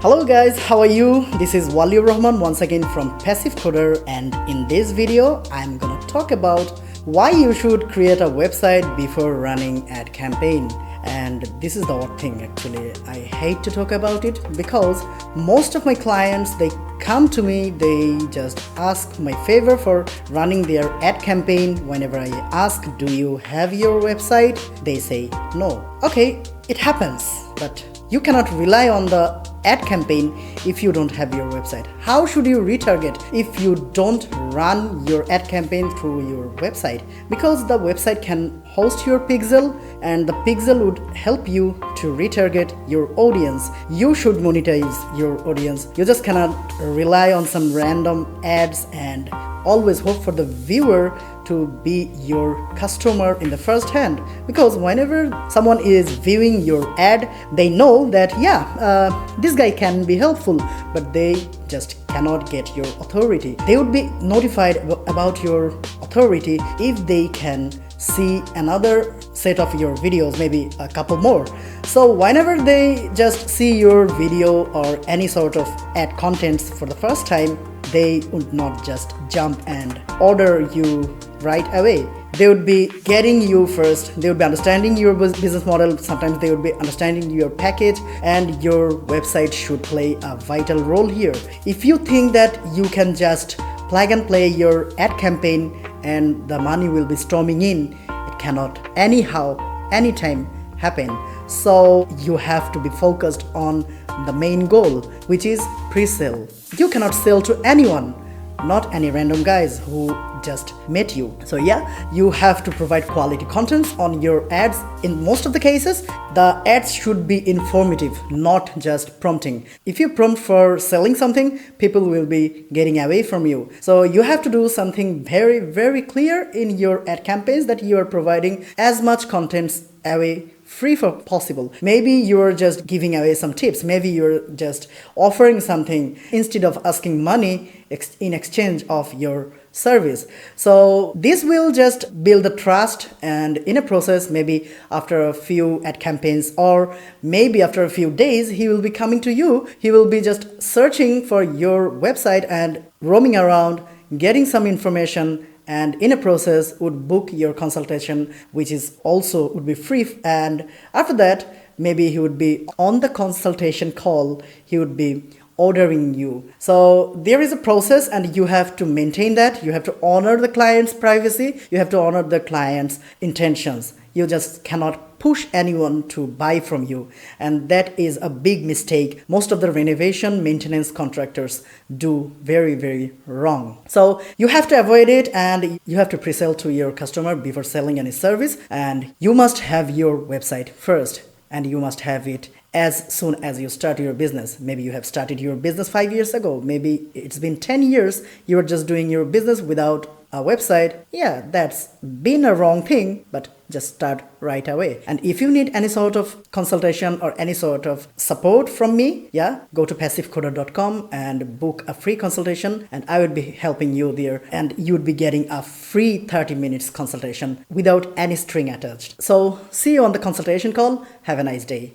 Hello guys, how are you? This is Waliur Rahman once again from Passive Coder, and in this video I'm gonna talk about why you should create a website before running ad campaign. And this is the odd thing actually. I hate to talk about it because most of my clients, they come to me, they just ask my favor for running their ad campaign. Whenever I ask, do you have your website? They say no. Okay, it happens, but you cannot rely on the ad campaign if you don't have your website. How should you retarget if you don't run your ad campaign through your website? Because the website can host your pixel, and the pixel would help you to retarget your audience. You should monetize your audience. You just cannot rely on some random ads and always hope for the viewer to be your customer in the first hand, because whenever someone is viewing your ad, they know that this guy can be helpful, but they just cannot get your authority. They would be notified about your authority if they can see another set of your videos, maybe a couple more. So whenever they just see your video or any sort of ad contents for the first time, they would not just jump and order you right away. They would be getting you first. They would be understanding your business model. Sometimes they would be understanding your package, and your website should play a vital role here. If you think that you can just plug and play your ad campaign and the money will be storming in, it cannot anyhow, anytime happen. So you have to be focused on the main goal, which is pre-sale. You cannot sell to anyone, not any random guys who just met you. So you have to provide quality contents on your ads. In most of the cases, the ads should be informative, not just prompting. If you prompt for selling something, people will be getting away from you. So you have to do something very, very clear in your ad campaigns, that you are providing as much contents away free for possible. Maybe you're just giving away some tips. Maybe you're just offering something instead of asking money in exchange of your service. So this will just build the trust, and in a process, maybe after a few ad campaigns or maybe after a few days, he will be coming to you. He will be just searching for your website and roaming around, getting some information, and in a process would book your consultation, which is also would be free. And after that, maybe he would be on the consultation call, he would be ordering you. So there is a process, and you have to maintain that. You have to honor the client's privacy. You have to honor the client's intentions. You just cannot push anyone to buy from you, and that is a big mistake most of the renovation maintenance contractors do very, very wrong. So you have to avoid it, and you have to pre-sell to your customer before selling any service. And you must have your website first, and you must have it as soon as you start your business. Maybe you have started your business 5 years ago. Maybe it's been 10 years. You are just doing your business without a website. Yeah, that's been a wrong thing, but just start right away. And if you need any sort of consultation or any sort of support from me, go to passivecoder.com and book a free consultation, and I would be helping you there, and you would be getting a free 30 minutes consultation without any string attached. So see you on the consultation call. Have a nice day.